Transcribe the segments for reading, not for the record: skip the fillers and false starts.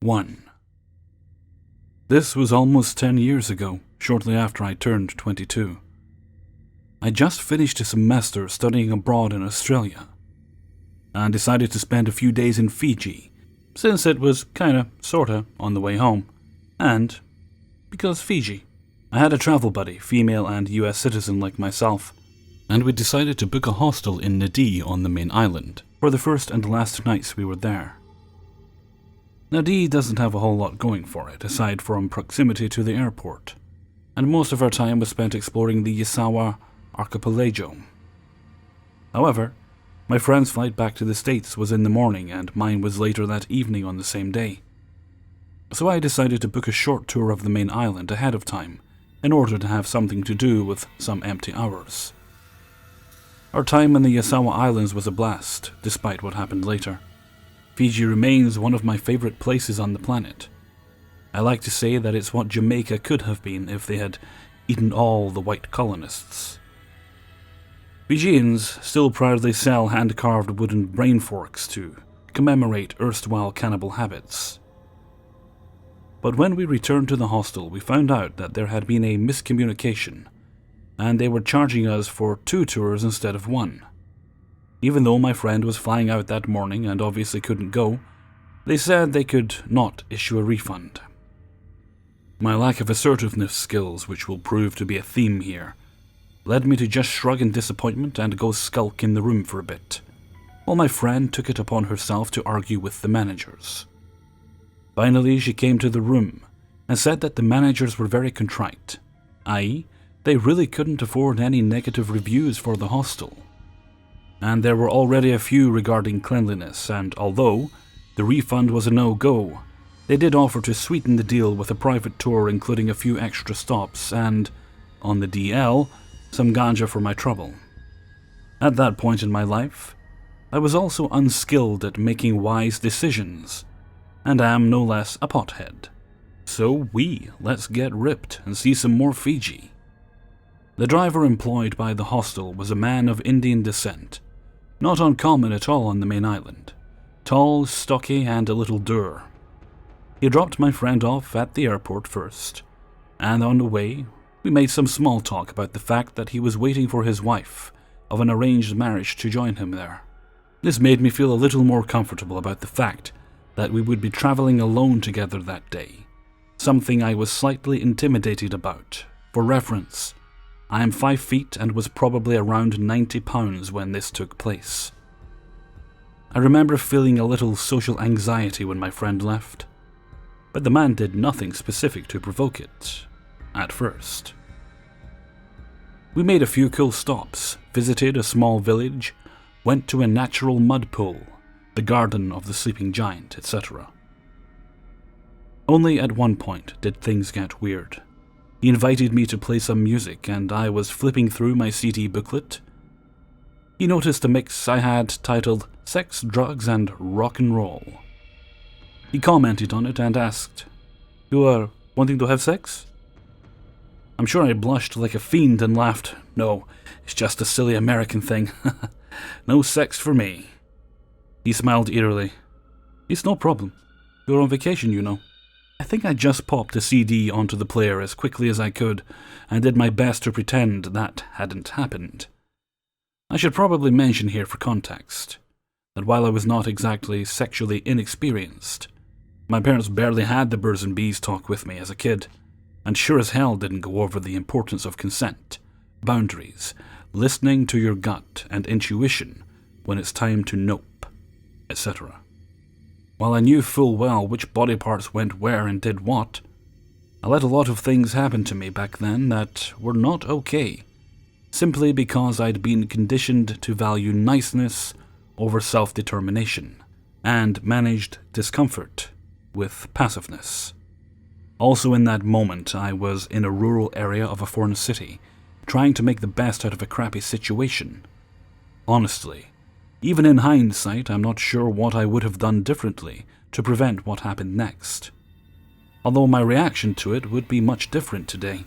1. This was almost 10 years ago, shortly after I turned 22. I just finished a semester studying abroad in Australia, and decided to spend a few days in Fiji, since it was sorta, on the way home, and because Fiji. I had a travel buddy, female and US citizen like myself, and we decided to book a hostel in Nadi on the main island for the first and last nights we were there. Nadi doesn't have a whole lot going for it, aside from proximity to the airport, and most of our time was spent exploring the Yasawa archipelago. However, my friend's flight back to the States was in the morning, and mine was later that evening on the same day. So I decided to book a short tour of the main island ahead of time, in order to have something to do with some empty hours. Our time in the Yasawa Islands was a blast, despite what happened later. Fiji remains one of my favorite places on the planet. I like to say that it's what Jamaica could have been if they had eaten all the white colonists. Fijians still proudly sell hand-carved wooden brain forks to commemorate erstwhile cannibal habits. But when we returned to the hostel, we found out that there had been a miscommunication, and they were charging us for 2 tours instead of 1. Even though my friend was flying out that morning and obviously couldn't go, they said they could not issue a refund. My lack of assertiveness skills, which will prove to be a theme here, led me to just shrug in disappointment and go skulk in the room for a bit, while my friend took it upon herself to argue with the managers. Finally, she came to the room and said that the managers were very contrite, i.e., they really couldn't afford any negative reviews for the hostel. And there were already a few regarding cleanliness, and although the refund was a no-go, they did offer to sweeten the deal with a private tour including a few extra stops and, on the DL, some ganja for my trouble. At that point in my life, I was also unskilled at making wise decisions, and am no less a pothead. So let's get ripped and see some more Fiji. The driver employed by the hostel was a man of Indian descent, not uncommon at all on the main island, tall, stocky, and a little dour. He dropped my friend off at the airport first, and on the way, we made some small talk about the fact that he was waiting for his wife of an arranged marriage to join him there. This made me feel a little more comfortable about the fact that we would be traveling alone together that day, something I was slightly intimidated about. For reference, I am 5 feet and was probably around 90 pounds when this took place. I remember feeling a little social anxiety when my friend left, but the man did nothing specific to provoke it, at first. We made a few cool stops, visited a small village, went to a natural mud pool, the garden of the sleeping giant, etc. Only at one point did things get weird. He invited me to play some music, and I was flipping through my CD booklet. He noticed a mix I had titled Sex, Drugs, and Rock and Roll. He commented on it and asked, "You are wanting to have sex?" I'm sure I blushed like a fiend and laughed. "No, it's just a silly American thing. No sex for me." He smiled eerily. "It's no problem. You're on vacation, you know." I think I just popped a CD onto the player as quickly as I could and did my best to pretend that hadn't happened. I should probably mention here for context that while I was not exactly sexually inexperienced, my parents barely had the birds and bees talk with me as a kid, and sure as hell didn't go over the importance of consent, boundaries, listening to your gut and intuition when it's time to nope, etc. While I knew full well which body parts went where and did what, I let a lot of things happen to me back then that were not okay, simply because I'd been conditioned to value niceness over self-determination, and managed discomfort with passiveness. Also in that moment, I was in a rural area of a foreign city, trying to make the best out of a crappy situation. Honestly, even in hindsight, I'm not sure what I would have done differently to prevent what happened next, although my reaction to it would be much different today.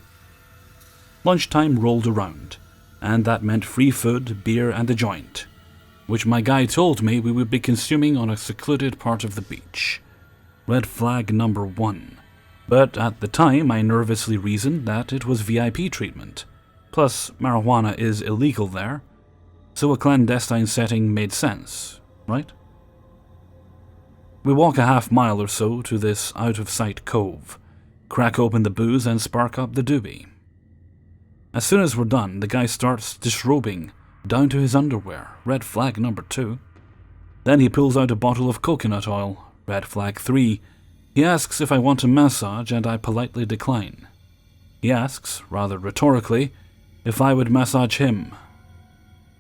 Lunchtime rolled around, and that meant free food, beer, and a joint, which my guide told me we would be consuming on a secluded part of the beach. Red flag number 1. But at the time, I nervously reasoned that it was VIP treatment. Plus, marijuana is illegal there, so a clandestine setting made sense, right? We walk a half-mile or so to this out-of-sight cove, crack open the booze and spark up the doobie. As soon as we're done, the guy starts disrobing down to his underwear, red flag number 2. Then he pulls out a bottle of coconut oil, red flag 3. He asks if I want a massage, and I politely decline. He asks, rather rhetorically, if I would massage him.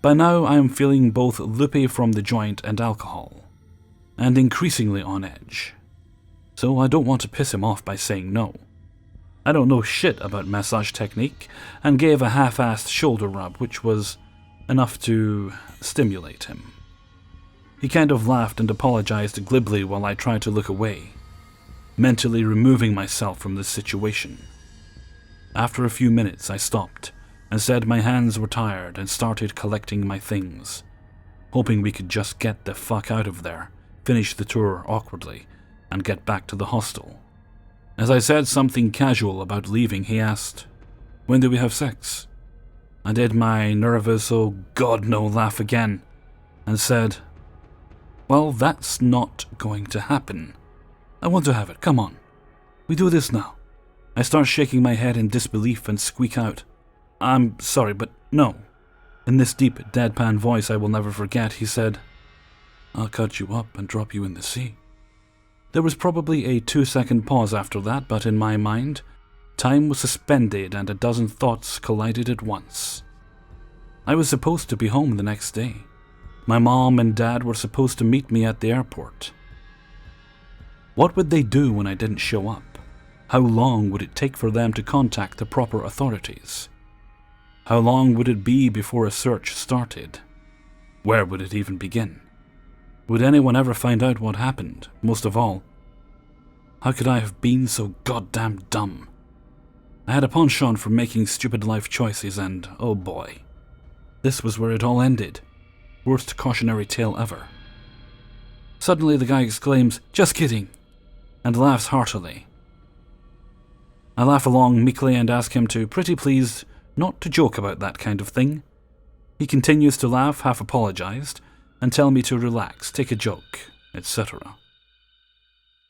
By now I am feeling both loopy from the joint and alcohol, and increasingly on edge. So I don't want to piss him off by saying no. I don't know shit about massage technique, and gave a half-assed shoulder rub, which was enough to stimulate him. He kind of laughed and apologized glibly while I tried to look away, mentally removing myself from this situation. After a few minutes, I stopped and said my hands were tired and started collecting my things, hoping we could just get the fuck out of there, finish the tour awkwardly, and get back to the hostel. As I said something casual about leaving, he asked, "When do we have sex?" I did my nervous "oh god no" laugh again, and said, "Well, that's not going to happen. I want to have it, come on. We do this now." I start shaking my head in disbelief and squeak out, "I'm sorry, but no." In this deep, deadpan voice I will never forget, he said, "I'll cut you up and drop you in the sea." There was probably a 2-second pause after that, but in my mind, time was suspended and a dozen thoughts collided at once. I was supposed to be home the next day. My mom and dad were supposed to meet me at the airport. What would they do when I didn't show up? How long would it take for them to contact the proper authorities? How long would it be before a search started? Where would it even begin? Would anyone ever find out what happened? Most of all, how could I have been so goddamn dumb? I had a penchant for making stupid life choices, and oh boy, this was where it all ended. Worst cautionary tale ever. Suddenly the guy exclaims, "Just kidding," and laughs heartily. I laugh along meekly and ask him to pretty please not to joke about that kind of thing. He continues to laugh, half apologized, and tell me to relax, take a joke, etc.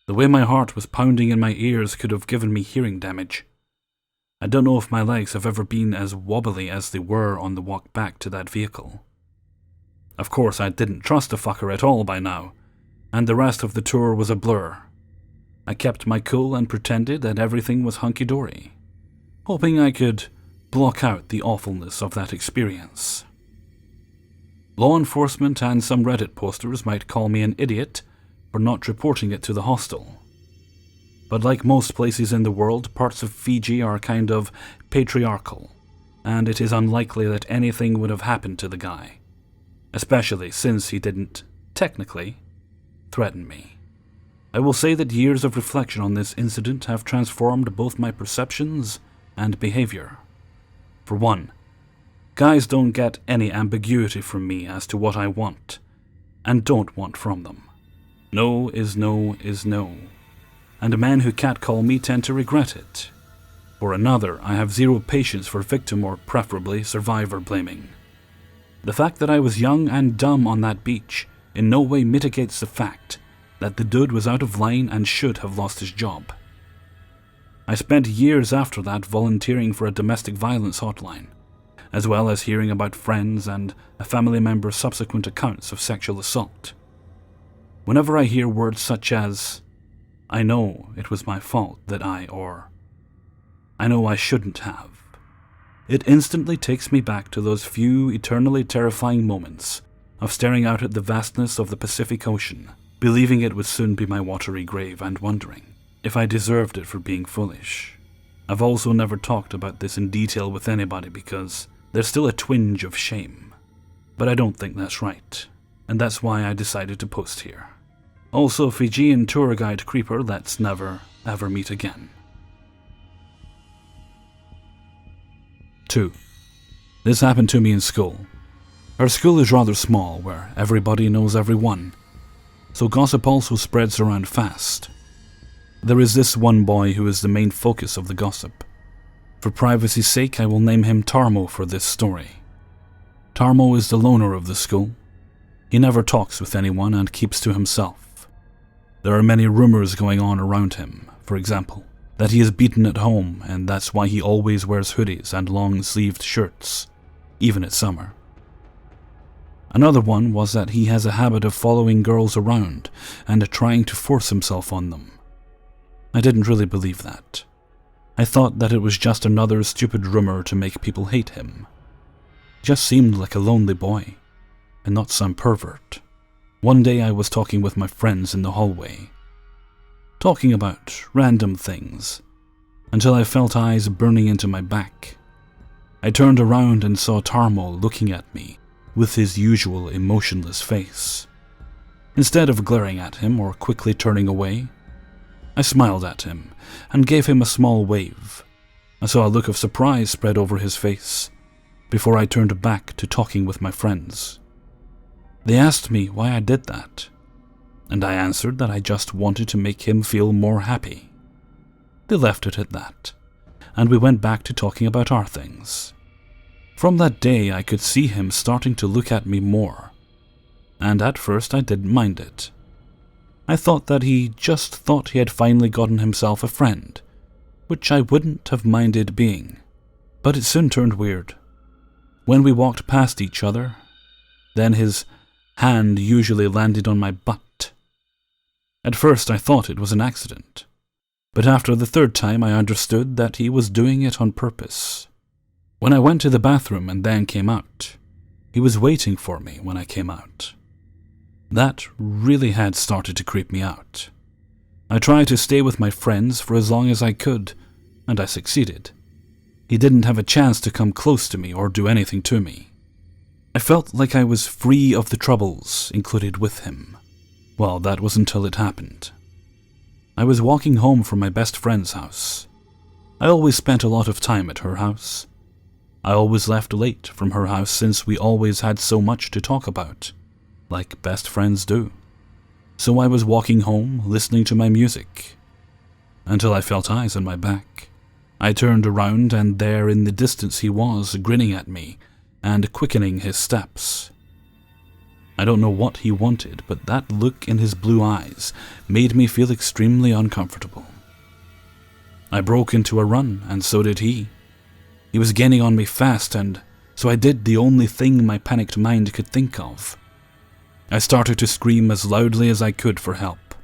The way my heart was pounding in my ears could have given me hearing damage. I don't know if my legs have ever been as wobbly as they were on the walk back to that vehicle. Of course, I didn't trust the fucker at all by now, and the rest of the tour was a blur. I kept my cool and pretended that everything was hunky-dory, hoping I could block out the awfulness of that experience. Law enforcement and some Reddit posters might call me an idiot for not reporting it to the hostel. But like most places in the world, parts of Fiji are kind of patriarchal, and it is unlikely that anything would have happened to the guy, especially since he didn't, technically, threaten me. I will say that years of reflection on this incident have transformed both my perceptions and behavior. For one, guys don't get any ambiguity from me as to what I want and don't want from them. No is no is no, and men who catcall me tend to regret it. For another, I have zero patience for victim or preferably survivor blaming. The fact that I was young and dumb on that beach in no way mitigates the fact that the dude was out of line and should have lost his job. I spent years after that volunteering for a domestic violence hotline, as well as hearing about friends and a family member's subsequent accounts of sexual assault. Whenever I hear words such as, "I know it was my fault that or I know I shouldn't have," it instantly takes me back to those few eternally terrifying moments of staring out at the vastness of the Pacific Ocean, believing it would soon be my watery grave and wondering if I deserved it for being foolish. I've also never talked about this in detail with anybody because there's still a twinge of shame. But I don't think that's right, and that's why I decided to post here. Also, Fijian tour guide creeper, let's never, ever meet again. 2. This happened to me in school. Our school is rather small, where everybody knows everyone, so gossip also spreads around fast. There is this one boy who is the main focus of the gossip. For privacy's sake, I will name him Tarmo for this story. Tarmo is the loner of the school. He never talks with anyone and keeps to himself. There are many rumors going on around him, for example, that he is beaten at home and that's why he always wears hoodies and long-sleeved shirts, even in summer. Another one was that he has a habit of following girls around and trying to force himself on them. I didn't really believe that. I thought that it was just another stupid rumor to make people hate him. He just seemed like a lonely boy, and not some pervert. One day I was talking with my friends in the hallway, talking about random things, until I felt eyes burning into my back. I turned around and saw Tarmo looking at me with his usual emotionless face. Instead of glaring at him or quickly turning away, I smiled at him and gave him a small wave. I saw a look of surprise spread over his face before I turned back to talking with my friends. They asked me why I did that, and I answered that I just wanted to make him feel more happy. They left it at that, and we went back to talking about our things. From that day, I could see him starting to look at me more, and at first I didn't mind it. I thought that he just thought he had finally gotten himself a friend, which I wouldn't have minded being. But it soon turned weird. When we walked past each other, then his hand usually landed on my butt. At first I thought it was an accident, but after the third time I understood that he was doing it on purpose. When I went to the bathroom and then came out, he was waiting for me when I came out. That really had started to creep me out. I tried to stay with my friends for as long as I could, and I succeeded. He didn't have a chance to come close to me or do anything to me. I felt like I was free of the troubles included with him. Well, that was until it happened. I was walking home from my best friend's house. I always spent a lot of time at her house. I always left late from her house since we always had so much to talk about, like best friends do. So I was walking home, listening to my music, until I felt eyes on my back. I turned around and there in the distance he was, grinning at me and quickening his steps. I don't know what he wanted, but that look in his blue eyes made me feel extremely uncomfortable. I broke into a run, and so did he. He was gaining on me fast, and so I did the only thing my panicked mind could think of. I started to scream as loudly as I could for help,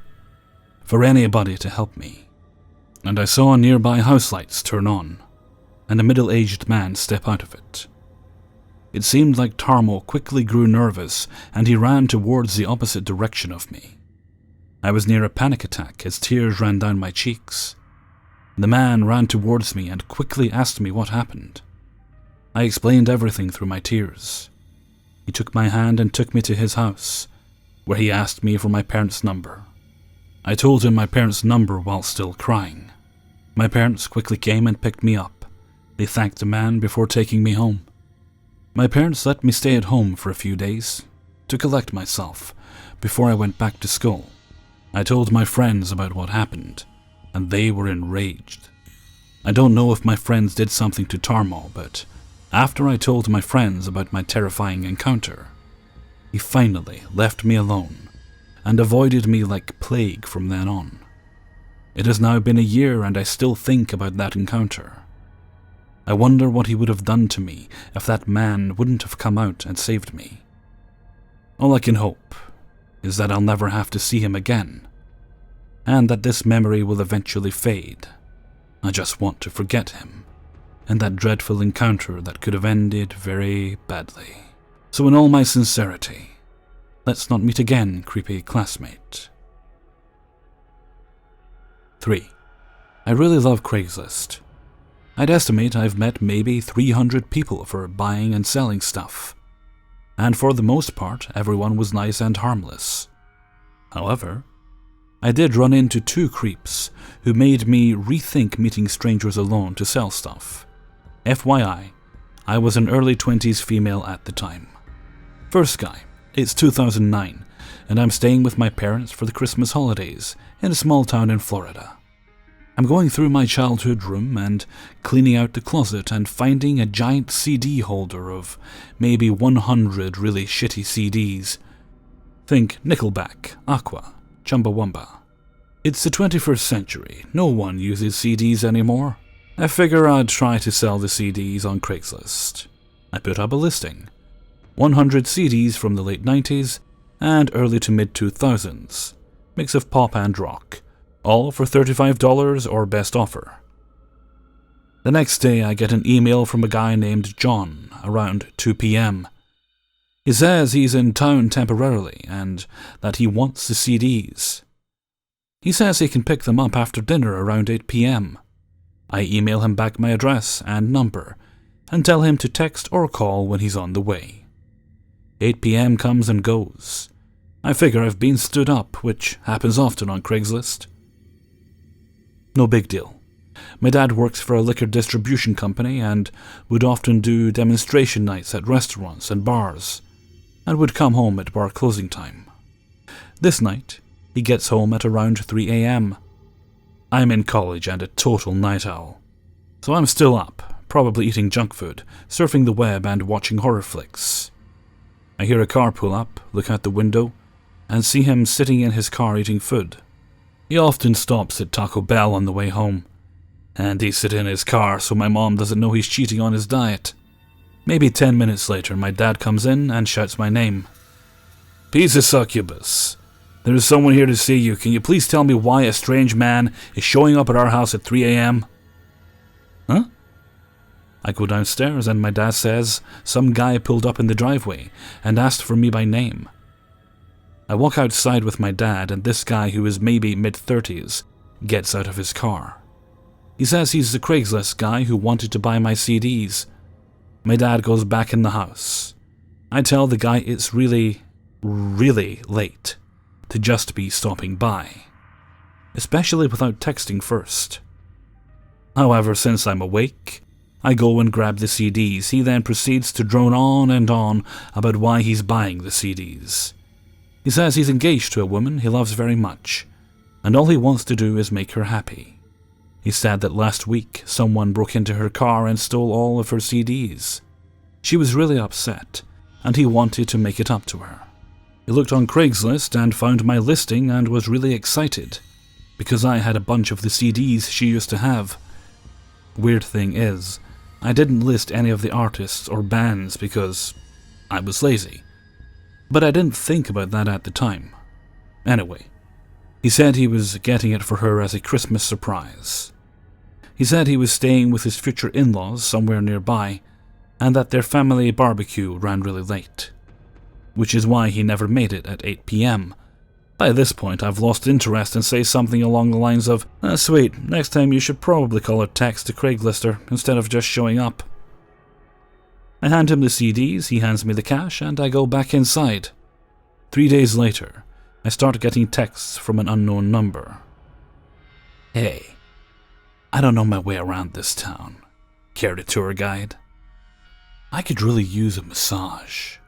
for anybody to help me. And I saw nearby house lights turn on, and a middle-aged man step out of it. It seemed like Tarmo quickly grew nervous, and he ran towards the opposite direction of me. I was near a panic attack as tears ran down my cheeks. The man ran towards me and quickly asked me what happened. I explained everything through my tears. He took my hand and took me to his house, where he asked me for my parents' number. I told him my parents' number while still crying. My parents quickly came and picked me up. They thanked the man before taking me home. My parents let me stay at home for a few days to collect myself before I went back to school. I told my friends about what happened, and they were enraged. I don't know if my friends did something to Tarmo, but after I told my friends about my terrifying encounter, he finally left me alone and avoided me like plague from then on. It has now been a year and I still think about that encounter. I wonder what he would have done to me if that man wouldn't have come out and saved me. All I can hope is that I'll never have to see him again, and that this memory will eventually fade. I just want to forget him, and that dreadful encounter that could have ended very badly. So in all my sincerity, let's not meet again, creepy classmate. 3. I really love Craigslist. I'd estimate I've met maybe 300 people for buying and selling stuff, and for the most part, everyone was nice and harmless. However, I did run into 2 creeps who made me rethink meeting strangers alone to sell stuff. FYI, I was an early 20s female at the time. First guy, it's 2009, and I'm staying with my parents for the Christmas holidays in a small town in Florida. I'm going through my childhood room and cleaning out the closet and finding a giant CD holder of maybe 100 really shitty CDs. Think Nickelback, Aqua, Chumbawamba. It's the 21st century. No one uses CDs anymore. I figure I'd try to sell the CDs on Craigslist. I put up a listing. 100 CDs from the late 90s and early to mid 2000s. Mix of pop and rock. All for $35 or best offer. The next day I get an email from a guy named John around 2 p.m. He says he's in town temporarily and that he wants the CDs. He says he can pick them up after dinner around 8 p.m. I email him back my address and number and tell him to text or call when he's on the way. 8 p.m. comes and goes. I figure I've been stood up, which happens often on Craigslist. No big deal. My dad works for a liquor distribution company and would often do demonstration nights at restaurants and bars, and would come home at bar closing time. This night, he gets home at around 3 a.m. I'm in college and a total night owl, so I'm still up, probably eating junk food, surfing the web and watching horror flicks. I hear a car pull up, look out the window, and see him sitting in his car eating food. He often stops at Taco Bell on the way home, and he sits in his car so my mom doesn't know he's cheating on his diet. Maybe 10 minutes later, my dad comes in and shouts my name. "Piece of succubus. There is someone here to see you. Can you please tell me why a strange man is showing up at our house at 3 a.m.? Huh? I go downstairs and my dad says some guy pulled up in the driveway and asked for me by name. I walk outside with my dad and this guy who is maybe mid-30s gets out of his car. He says he's the Craigslist guy who wanted to buy my CDs. My dad goes back in the house. I tell the guy it's really, really late to just be stopping by, especially without texting first. However, since I'm awake, I go and grab the CDs. He then proceeds to drone on and on about why he's buying the CDs. He says he's engaged to a woman he loves very much, and all he wants to do is make her happy. He said that last week someone broke into her car and stole all of her CDs. She was really upset, and he wanted to make it up to her. He looked on Craigslist and found my listing and was really excited, because I had a bunch of the CDs she used to have. Weird thing is, I didn't list any of the artists or bands because I was lazy. But I didn't think about that at the time. Anyway, he said he was getting it for her as a Christmas surprise. He said he was staying with his future in-laws somewhere nearby, and that their family barbecue ran really late, which is why he never made it at 8 p.m. By this point, I've lost interest and say something along the lines of, "Sweet, next time you should probably call or text a Craiglister instead of just showing up." I hand him the CDs, he hands me the cash, and I go back inside. 3 days later, I start getting texts from an unknown number. "Hey, I don't know my way around this town. Care to tour guide? I could really use a massage.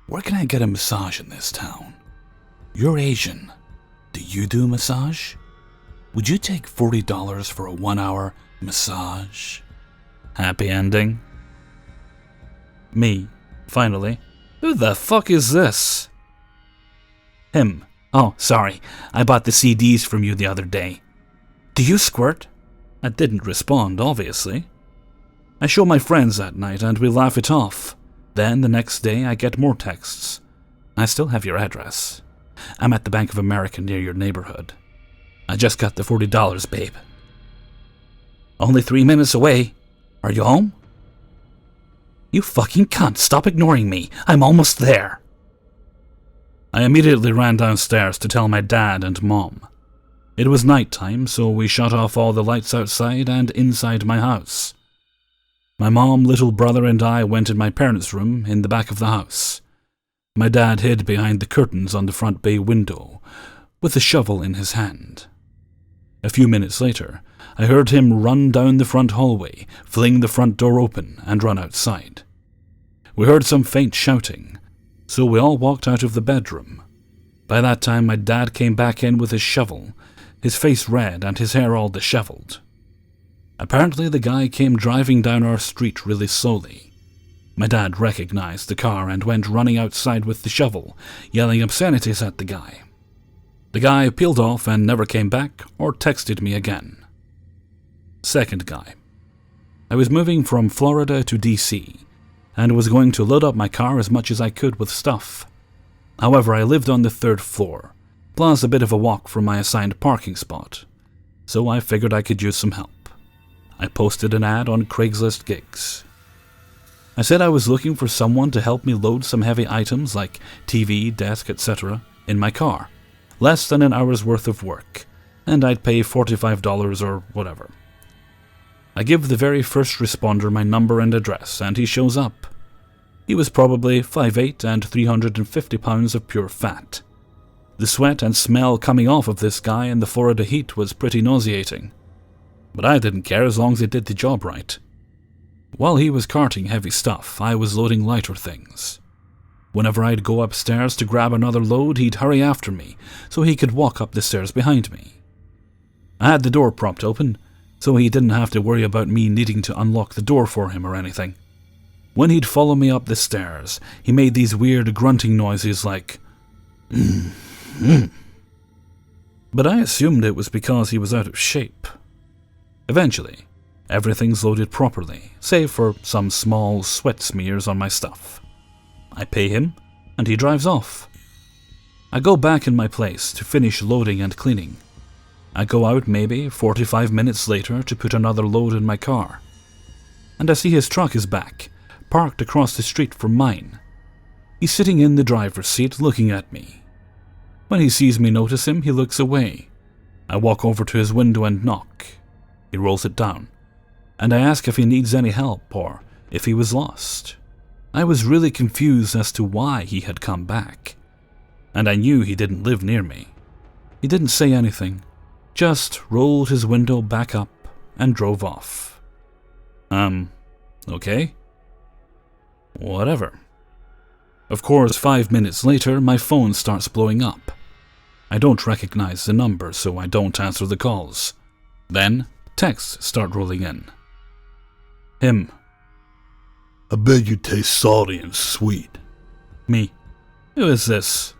Where can I get a massage in this town? You're Asian. Do you do a massage? Would you take $40 for a 1-hour massage?" Happy ending? Me, finally. "Who the fuck is this?" Him. "Oh, sorry. I bought the CDs from you the other day. Do you squirt?" I didn't respond, obviously. I show my friends that night and we laugh it off. Then the next day I get more texts. "I still have your address. I'm at the Bank of America near your neighborhood. I just got the $40, babe." "Only 3 minutes away. Are you home?" "You fucking cunt, stop ignoring me. I'm almost there." I immediately ran downstairs to tell my dad and mom. It was nighttime, so we shut off all the lights outside and inside my house. My mom, little brother, and I went in my parents' room in the back of the house. My dad hid behind the curtains on the front bay window, with a shovel in his hand. A few minutes later, I heard him run down the front hallway, fling the front door open, and run outside. We heard some faint shouting, so we all walked out of the bedroom. By that time, my dad came back in with his shovel, his face red and his hair all disheveled. Apparently the guy came driving down our street really slowly. My dad recognized the car and went running outside with the shovel, yelling obscenities at the guy. The guy peeled off and never came back or texted me again. Second guy. I was moving from Florida to DC and was going to load up my car as much as I could with stuff. However, I lived on the 3rd floor, plus a bit of a walk from my assigned parking spot, so I figured I could use some help. I posted an ad on Craigslist gigs. I said I was looking for someone to help me load some heavy items like TV, desk, etc. in my car, less than an hour's worth of work, and I'd pay $45 or whatever. I give the very first responder my number and address, and he shows up. He was probably 5'8" and 350 pounds of pure fat. The sweat and smell coming off of this guy in the Florida heat was pretty nauseating. But I didn't care as long as he did the job right. While he was carting heavy stuff, I was loading lighter things. Whenever I'd go upstairs to grab another load, he'd hurry after me so he could walk up the stairs behind me. I had the door propped open, so he didn't have to worry about me needing to unlock the door for him or anything. When he'd follow me up the stairs, he made these weird grunting noises like, But I assumed it was because he was out of shape. Eventually, everything's loaded properly, save for some small sweat smears on my stuff. I pay him, and he drives off. I go back in my place to finish loading and cleaning. I go out maybe 45 minutes later to put another load in my car. And I see his truck is back, parked across the street from mine. He's sitting in the driver's seat looking at me. When he sees me notice him, he looks away. I walk over to his window and knock. He rolls it down, and I ask if he needs any help or if he was lost. I was really confused as to why he had come back, and I knew he didn't live near me. He didn't say anything, just rolled his window back up and drove off. Okay? Whatever. Of course, 5 minutes later, my phone starts blowing up. I don't recognize the number, so I don't answer the calls. Then, texts start rolling in. Him. I bet you taste salty and sweet. Me. Who is this?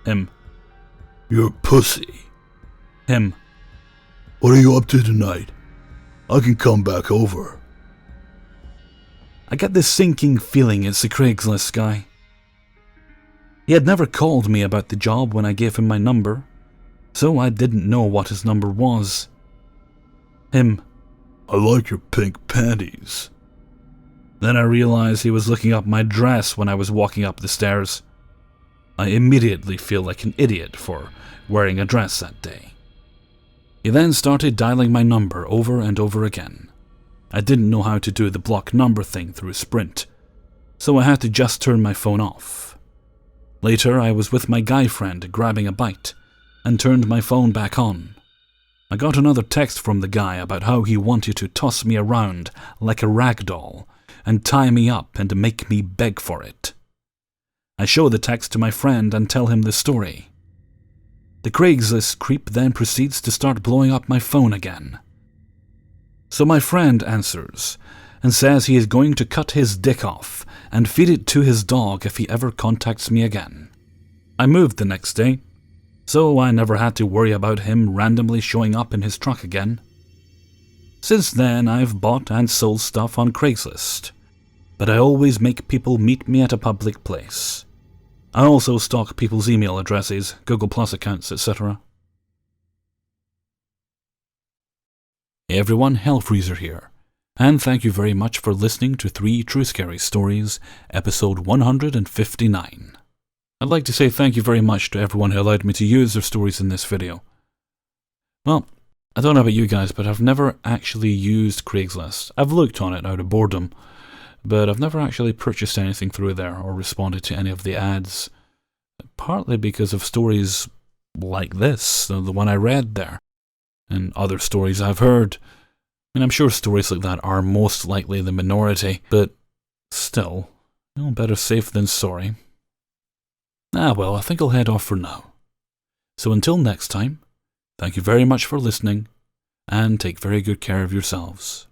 Him. You're a pussy. Him. What are you up to tonight? I can come back over. I get this sinking feeling it's the Craigslist guy. He had never called me about the job when I gave him my number, so I didn't know what his number was. Him. I like your pink panties. Then I realized he was looking up my dress when I was walking up the stairs. I immediately feel like an idiot for wearing a dress that day. He then started dialing my number over and over again. I didn't know how to do the block number thing through Sprint, so I had to just turn my phone off. Later, I was with my guy friend grabbing a bite and turned my phone back on. I got another text from the guy about how he wanted to toss me around like a rag doll and tie me up and make me beg for it. I show the text to my friend and tell him the story. The Craigslist creep then proceeds to start blowing up my phone again. So my friend answers and says he is going to cut his dick off and feed it to his dog if he ever contacts me again. I moved the next day, so I never had to worry about him randomly showing up in his truck again. Since then, I've bought and sold stuff on Craigslist, but I always make people meet me at a public place. I also stalk people's email addresses, Google Plus accounts, etc. Hey everyone, Hellfreezer here, and thank you very much for listening to 3 True Scary Stories, episode 159. I'd like to say thank you very much to everyone who allowed me to use their stories in this video. Well, I don't know about you guys, but I've never actually used Craigslist. I've looked on it out of boredom, but I've never actually purchased anything through there or responded to any of the ads, partly because of stories like this, the one I read there, and other stories I've heard. And I'm sure stories like that are most likely the minority, but still, better safe than sorry. Well, I think I'll head off for now. So until next time, Thank you very much for listening, and take very good care of yourselves.